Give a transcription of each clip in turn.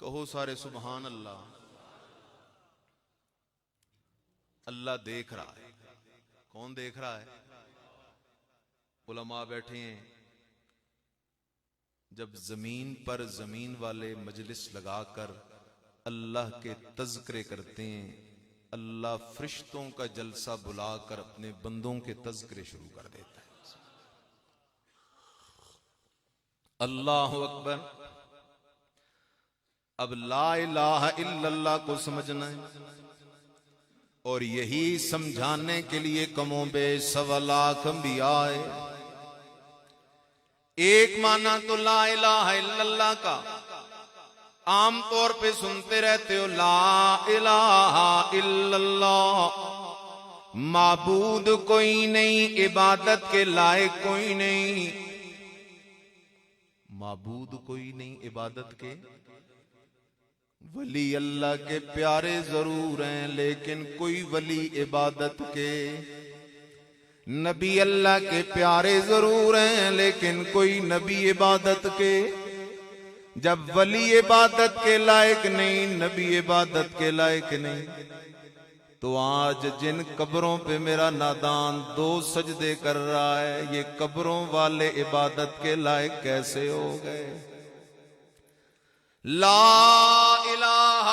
کہو سارے سبحان اللہ۔ اللہ دیکھ رہا ہے۔ کون دیکھ رہا ہے؟ علماء بیٹھے ہیں، جب زمین پر زمین والے مجلس لگا کر اللہ کے تذکرے کرتے ہیں، اللہ فرشتوں کا جلسہ بلا کر اپنے بندوں کے تذکرے شروع کر دیتا ہے۔ اللہ اکبر۔ اب لا الہ الا اللہ کو سمجھنا ہے، اور یہی سمجھانے کے لیے کم و بیش 1.25 لاکھ انبیاء آئے۔ ایک معنی تو لا الہ الا اللہ کا عام طور پہ سنتے رہتے ہو، لا الہ الا اللہ، معبود کوئی نہیں، عبادت کے لائق کوئی نہیں، معبود کوئی نہیں، عبادت کے ولی اللہ کے پیارے ضرور ہیں، لیکن کوئی ولی عبادت کے، نبی اللہ کے پیارے ضرور ہیں، لیکن کوئی نبی عبادت کے۔ جب ولی عبادت کے لائق نہیں، نبی عبادت کے لائق نہیں، تو آج جن قبروں پہ میرا نادان 2 سجدے کر رہا ہے، یہ قبروں والے عبادت کے لائق کیسے ہو گئے؟ لا الہ،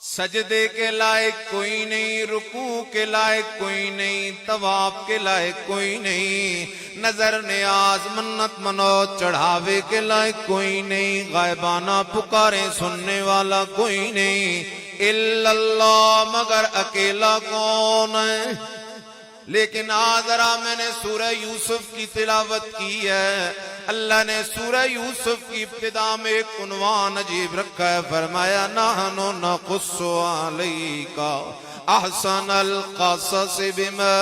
سجدے کے لائق کوئی نہیں، رکوع کے لائق کوئی نہیں، طواف کے لائق کوئی نہیں، نظر نیاز منت منوت چڑھاوے کے لائق کوئی نہیں، غائبانہ پکاریں سننے والا کوئی نہیں، الا اللہ، مگر اکیلا کون ہے؟ لیکن آج ذرا میں نے سورہ یوسف کی تلاوت کی ہے، اللہ نے سورہ یوسف کی ابتدا میں ایک عنوان عجیب رکھا ہے، فرمایا نحن نقص علیک احسن القصص بما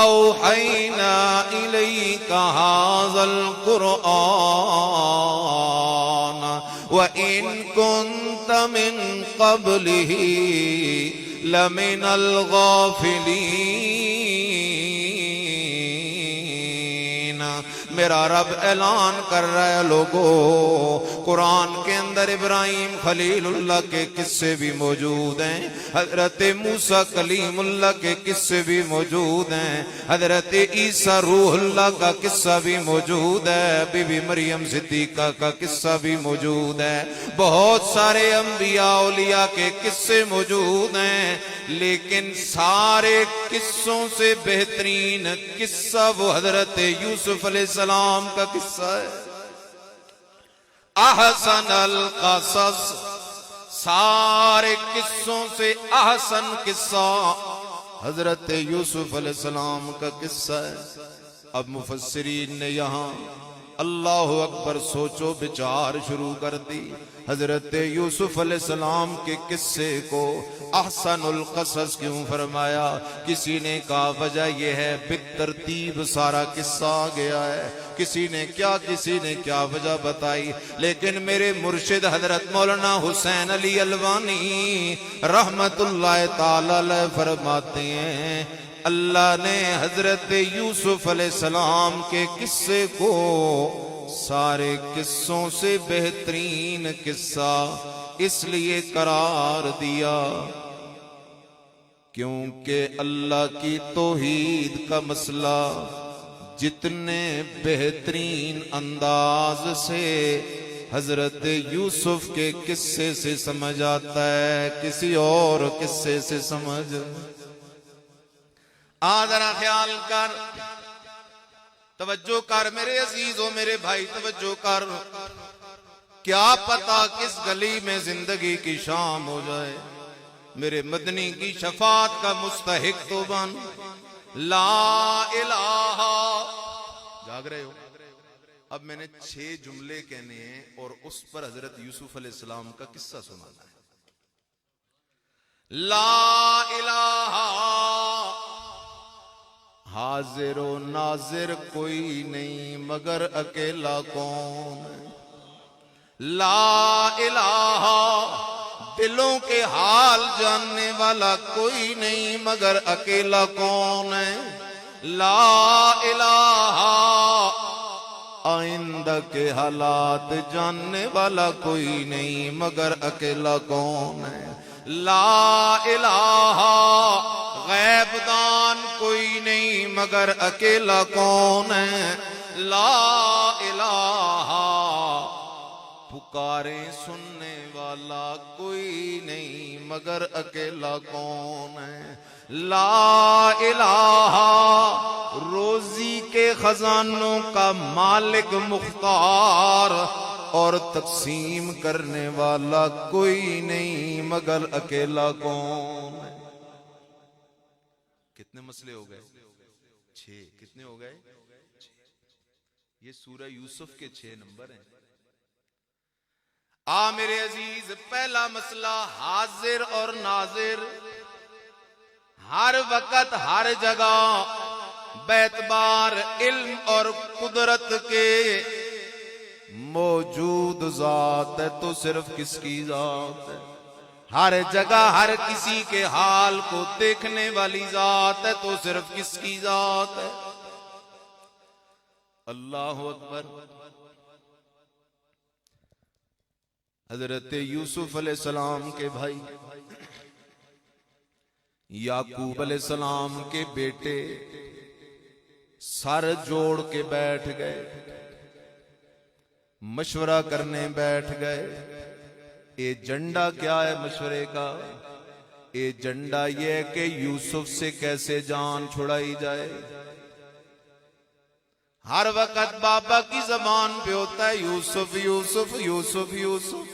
اوحینا الیک ھذا القرآن وَإِن كُنتَ مِن قَبْلِهِ لَمِنَ الْغَافِلِينَ۔ میرا رب اعلان کر رہا ہے، لوگو قرآن کے اندر ابراہیم خلیل اللہ کے قصے بھی موجود ہیں، حضرت موسیٰ کلیم اللہ کے قصے بھی موجود ہیں، حضرت عیسیٰ روح اللہ کا قصہ بھی موجود ہے، بی بی مریم صدیقہ کا قصہ بھی موجود ہے، بہت سارے انبیاء اولیاء کے قصے موجود ہیں، لیکن سارے قصوں سے بہترین قصہ وہ حضرت یوسف علیہ السلام کا قصہ ہے۔ احسن القصص، سارے قصوں سے احسن قصہ حضرت یوسف علیہ السلام کا قصہ ہے۔ اب مفسرین نے یہاں اللہ اکبر سوچو بچار شروع کر دی، حضرت یوسف علیہ السلام کے قصے کو احسن القصص کیوں فرمایا؟ کسی نے کہا وجہ یہ ہے بالترتیب سارا قصہ آ گیا ہے، کسی نے کیا وجہ بتائی، لیکن میرے مرشد حضرت مولانا حسین علی الوانی رحمت اللہ تعالی علیہ فرماتے ہیں، اللہ نے حضرت یوسف علیہ السلام کے قصے کو سارے قصوں سے بہترین قصہ اس لیے قرار دیا کیونکہ اللہ کی توحید کا مسئلہ جتنے بہترین انداز سے حضرت یوسف کے قصے سے سمجھ آتا ہے، کسی اور قصے سے سمجھ۔ ذرا خیال کر، توجہ کر میرے عزیزوں، میرے بھائی توجہ کر، کیا پتا کس گلی میں زندگی کی شام ہو جائے، میرے مدنی کی شفاعت کا مستحق تو بن۔ لا الہ، جاگ رہے ہو؟ اب میں نے 6 جملے کہنے ہیں اور اس پر حضرت یوسف علیہ السلام کا قصہ سنانا ہے۔ لا الہ، حاضر و ناظر کوئی نہیں مگر اکیلا کون ہے۔ لا الہ، دلوں کے حال جاننے والا کوئی نہیں مگر اکیلا کون ہے۔ لا الہ، آئندہ کے حالات جاننے والا کوئی نہیں مگر اکیلا کون ہے؟ لا الہ، غیب دان کوئی نہیں مگر اکیلا کون ہے؟ لا الہ، پکارے سننے والا کوئی نہیں مگر اکیلا کون ہے؟ لا الہ، روزی کے خزانوں کا مالک مختار اور تقسیم کرنے والا کوئی نہیں مگر اکیلا کون ہے؟ کتنے مسئلے ہو گئے؟ 6۔ کتنے ہو گئے؟ 6۔ یہ سورہ یوسف کے 6 نمبر ہیں۔ میرے عزیز، پہلا مسئلہ حاضر اور ناظر، ہر وقت ہر جگہ بیعتبار علم اور قدرت کے موجود ذات ہے تو صرف کس کی ذات ہے؟ ہر جگہ ہر کسی کے حال کو دیکھنے والی ذات ہے تو صرف کس کی ذات ہے؟ اللہ اکبر۔ حضرت یوسف علیہ السلام کے بھائی یعقوب علیہ السلام کے بیٹے سر جوڑ کے بیٹھ گئے، مشورہ کرنے بیٹھ گئے۔ ایجنڈا کیا ہے مشورے کا؟ ایجنڈا یہ ہے کہ یوسف سے کیسے جان چھڑائی جائے۔ ہر وقت بابا کی زبان پہ ہوتا ہے یوسف یوسف یوسف یوسف،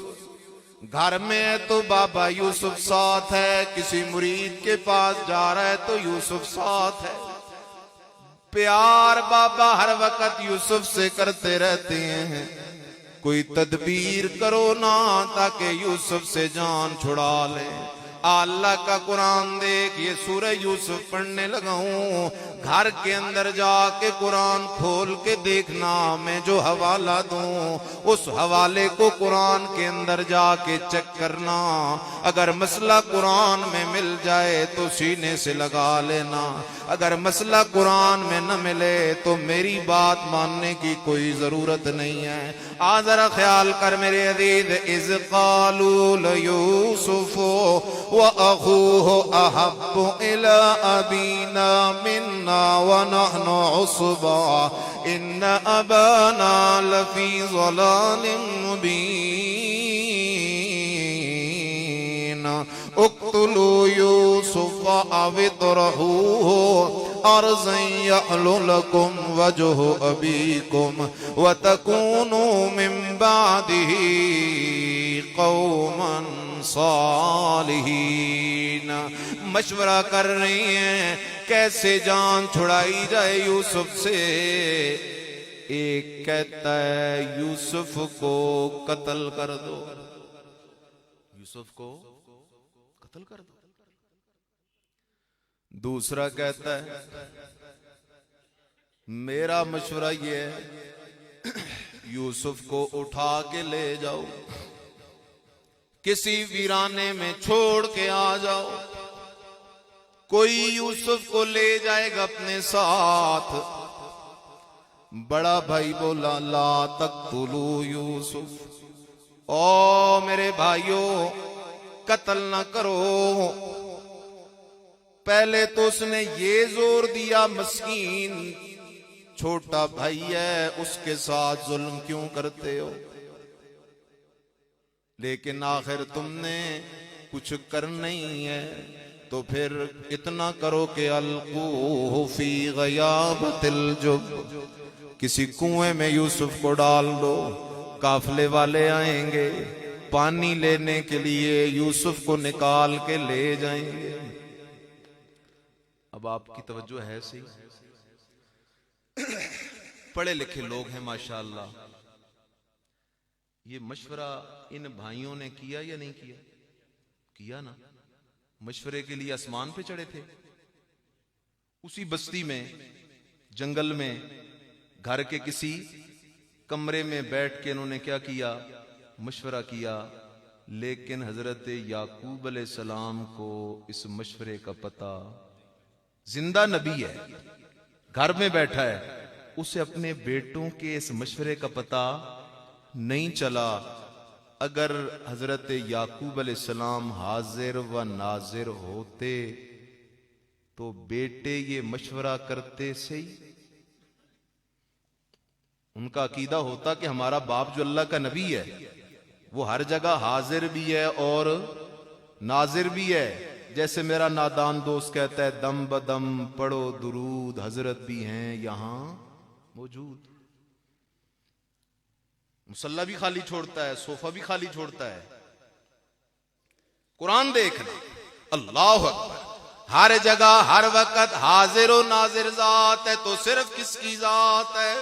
گھر میں ہے تو بابا یوسف ساتھ ہے، کسی مرید کے پاس جا رہا ہے تو یوسف ساتھ ہے۔ پیار بابا ہر وقت یوسف سے کرتے رہتے ہیں، کوئی تدبیر کرو نا تاکہ یوسف سے جان چھڑا لے۔ اللہ کا قرآن دیکھ، یہ سورہ یوسف پڑھنے لگا ہوں، گھر کے اندر جا کے قرآن کھول کے دیکھنا، میں جو حوالہ دوں اس حوالے کو قرآن کے اندر جا کے چیک کرنا، اگر مسئلہ قرآن میں مل جائے تو سینے سے لگا لینا، اگر مسئلہ قرآن میں نہ ملے تو میری بات ماننے کی کوئی ضرورت نہیں ہے۔ ذرا خیال کر میرے عزیز، اذ قالوا لیوسف وَأَخُوهُ أَحَبُّ إِلَىٰ أَبِينَا مِنَّا وَنَحْنُ عُصْبَةٌ إِنَّ أَبَانَا لَفِي ضَلَالٍ مُّبِينٍ اقتلوا يوسف أو اطرحوه أرضا يخل لكم وجه أبيكم وتكونوا من بعده قوما صالحین۔ مشورہ کر رہی ہیں کیسے جان چھڑائی جائے یوسف سے۔ ایک کہتا ہے یوسف کو قتل کر دو، یوسف کو قتل کر دو۔ دوسرا کہتا ہے میرا مشورہ یہ ہے یوسف کو اٹھا کے لے جاؤ، کسی ویرانے میں چھوڑ کے آ جاؤ، کوئی یوسف کو لے جائے گا اپنے ساتھ۔ بڑا بھائی بولا لا تقتلوا یوسف، او میرے بھائیوں قتل نہ کرو۔ پہلے تو اس نے یہ زور دیا مسکین چھوٹا بھائی ہے اس کے ساتھ ظلم کیوں کرتے ہو، لیکن آخر تم نے کچھ کر نہیں ہے تو پھر اتنا کرو کہ القوہ فی غیابت الجب، کسی کنویں میں یوسف کو ڈال دو، قافلے والے آئیں گے پانی لینے کے لیے یوسف کو نکال کے لے جائیں گے۔ اب آپ کی توجہ ہے صحیح؟ پڑھے لکھے لوگ ہیں ماشاءاللہ، یہ مشورہ ان بھائیوں نے کیا یا نہیں کیا؟ کیا نا، مشورے کے لیے آسمان پہ چڑھے تھے، اسی بستی میں جنگل میں گھر کے کسی کمرے میں بیٹھ کے انہوں نے کیا کیا؟ مشورہ کیا۔ لیکن حضرت یعقوب علیہ السلام کو اس مشورے کا پتہ، زندہ نبی ہے، گھر میں بیٹھا ہے، اسے اپنے بیٹوں کے اس مشورے کا پتہ نہیں چلا. اگر حضرت یعقوب علیہ السلام حاضر و ناظر ہوتے تو بیٹے یہ مشورہ کرتے صحیح. ان کا عقیدہ ہوتا کہ ہمارا باپ جو اللہ کا نبی ہے وہ ہر جگہ حاضر بھی ہے اور ناظر بھی ہے. جیسے میرا نادان دوست کہتا ہے دم بدم پڑھو درود، حضرت بھی ہیں یہاں موجود. مصلی بھی خالی چھوڑتا ہے، صوفہ بھی خالی چھوڑتا ہے. قرآن دیکھنا، اللہ اکبر، ہر جگہ ہر وقت حاضر و ناظر ذات ہے تو صرف کس کی ذات ہے؟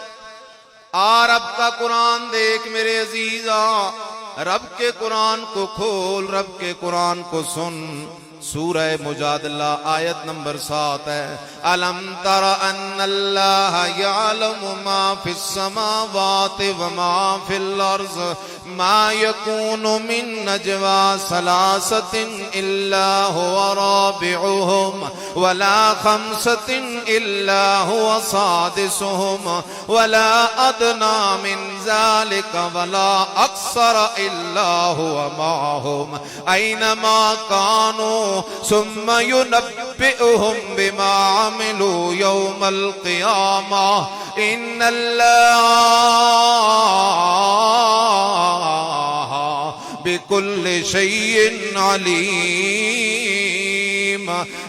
رب کا قرآن دیکھ میرے عزیزاں، رب کے قرآن کو کھول، رب کے قرآن کو سن. سورہ مجادلہ آیت نمبر 7 ہے. الم تر ان اللہ یعلم ما فی السماوات وما فی الارض ما یکون من نجوا ثلاثۃ الا هو رابعهم ولا خمسۃ الا هو سادسهم ولا ادنى من ذلك ولا اکثر الا هو معهم اینما كانوا ثم ينبئهم بما عملوا يوم القيامة ان الله بكل شيء عليم.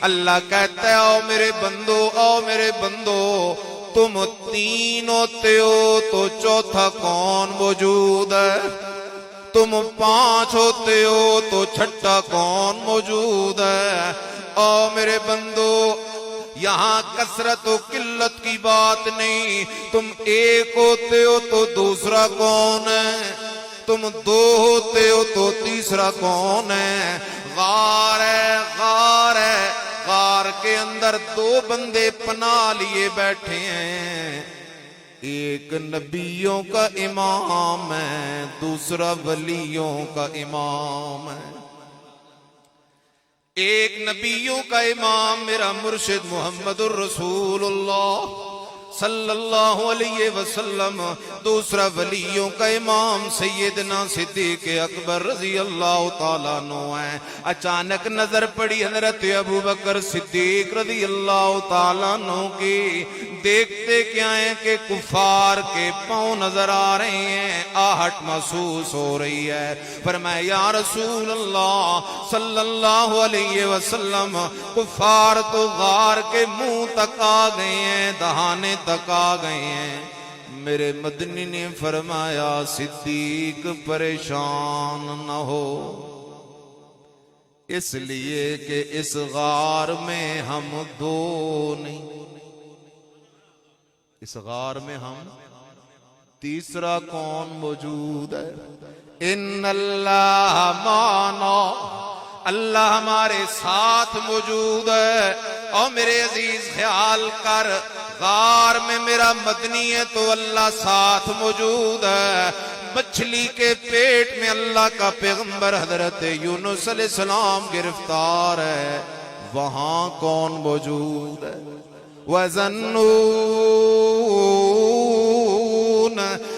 اللہ کہتا ہے او میرے بندو، او میرے بندو، تم تین ہوتے ہو تو چوتھا کون موجود ہے؟ تم 5 ہوتے ہو تو چھٹا کون موجود ہے؟ او میرے بندو، یہاں کثرت و قلت کی بات نہیں. تم 1 ہوتے ہو تو دوسرا کون ہے؟ تم 2 ہوتے ہو تو تیسرا کون ہے؟ غار ہے، غار ہے، غار کے اندر 2 بندے پناہ لیے بیٹھے ہیں. ایک نبیوں کا امام ہے، دوسرا ولیوں کا امام ہے. ایک نبیوں کا امام میرا مرشد محمد الرسول اللہ صلی اللہ علیہ وسلم، دوسرا ولیوں کا امام سیدنا صدیق اکبر رضی اللہ تعالیٰ عنہ ہے. اچانک نظر پڑی حضرت ابو بکر صدیق رضی اللہ تعالیٰ عنہ کی. دیکھتے کیا ہیں کہ کفار کے پاؤں نظر آ رہے ہیں، آہٹ محسوس ہو رہی ہے. فرمایا یا رسول اللہ صلی اللہ علیہ وسلم، کفار تو غار کے منہ تک آ گئے ہیں، دہانے تک آ گئے ہیں. میرے مدنی نے فرمایا صدیق پریشان نہ ہو، اس لیے کہ اس غار میں ہم 2 نہیں، اس غار میں ہم تیسرا کون موجود ہے؟ ان اللہ معنا، اللہ ہمارے ساتھ موجود ہے. اور میرے عزیز خیال کر، غار میں میرا مدنی ہے تو اللہ ساتھ موجود ہے. مچھلی کے پیٹ میں اللہ کا پیغمبر حضرت یونس علیہ السلام گرفتار ہے، وہاں کون موجود ہے؟ وَظَنُّونَ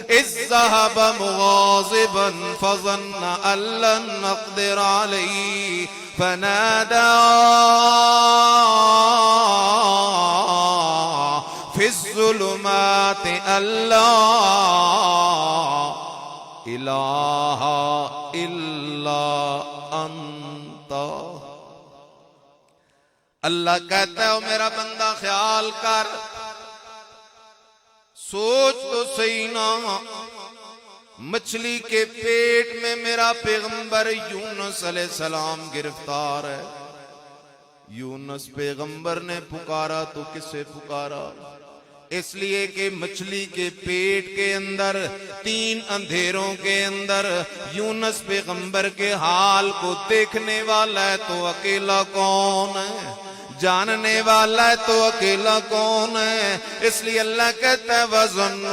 إِذْ ذَهَبَ مُغَاضِبًا فَظَنَّ أَن لَّن نَّقْدِرَ عَلَيْهِ فَنَادَىٰ فِي الظُّلُمَاتِ أَن لَّا إِلَٰهَ إِلَّا أَنتَ. اللہ کہتا ہے میرا بندہ خیال کر، سوچ تو صحیح نا، مچھلی کے پیٹ میں میرا پیغمبر یونس علیہ السلام گرفتار ہے. یونس پیغمبر نے پکارا تو کسے پکارا؟ اس لیے کہ مچھلی کے پیٹ کے اندر 3 اندھیروں کے اندر یونس پیغمبر کے حال کو دیکھنے والا ہے تو اکیلا کون ہے؟ جاننے والا ہے تو اکیلا کون ہے؟ اس لیے اللہ کہتا ہے وَظَنُّونَ،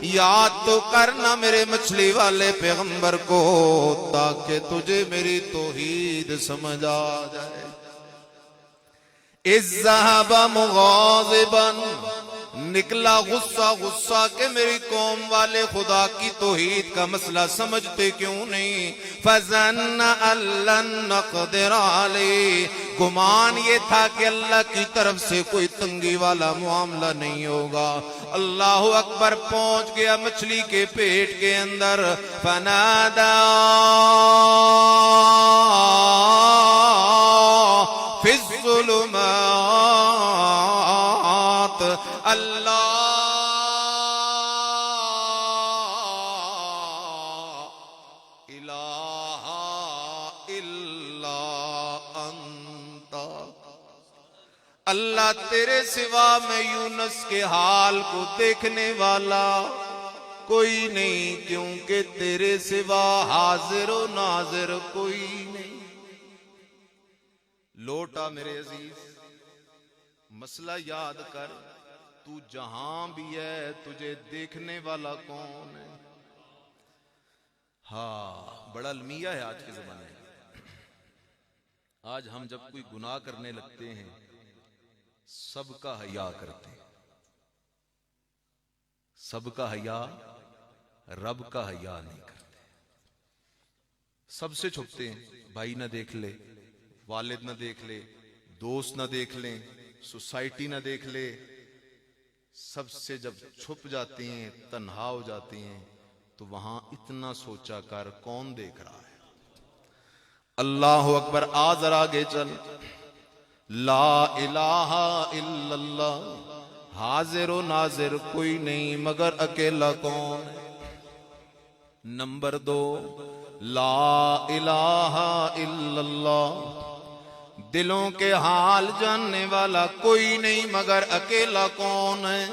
یاد تو کرنا میرے مچھلی والے پیغمبر کو تاکہ تجھے میری توحید سمجھ آ جائے. اذ ذهب مغاضبا، نکلا غصہ غصہ کہ میری قوم والے خدا کی توحید کا مسئلہ سمجھتے کیوں نہیں. فظن ان لن نقدر علیہ، گمان یہ تھا کہ اللہ کی طرف سے کوئی تنگی والا معاملہ نہیں ہوگا. اللہ اکبر، پہنچ گیا مچھلی کے پیٹ کے اندر. فنادا فی الظلمات اللہ الہ الا انت، اللہ تیرے سوا میں یونس کے حال کو دیکھنے والا کوئی نہیں، کیونکہ تیرے سوا حاضر و ناظر کوئی نہیں. لوٹا میرے عزیز، مسئلہ یاد کر، تو جہاں بھی ہے تجھے دیکھنے والا کون ہے؟ ہاں، بڑا المیہ ہے آج کے زمانے میں. آج ہم جب کوئی گناہ کرنے لگتے ہیں سب کا حیا کرتے ہیں، سب کا حیا، رب کا حیا نہیں کرتے. سب سے چھپتے ہیں، بھائی نہ دیکھ لے، والد نہ دیکھ لے، دوست نہ دیکھ لیں، سوسائٹی نہ دیکھ لے. سب سے جب چھپ جاتے ہیں، تنہا ہو جاتے ہیں، تو وہاں اتنا سوچا کر کون دیکھ رہا ہے. اللہ اکبر، آ ذرا آگے چل. لا الہ الا اللہ، حاضر و ناظر کوئی نہیں مگر اکیلا کون ہے. نمبر 2، لا الہ الا اللہ، دلوں کے حال جاننے والا کوئی نہیں مگر اکیلا کون ہے.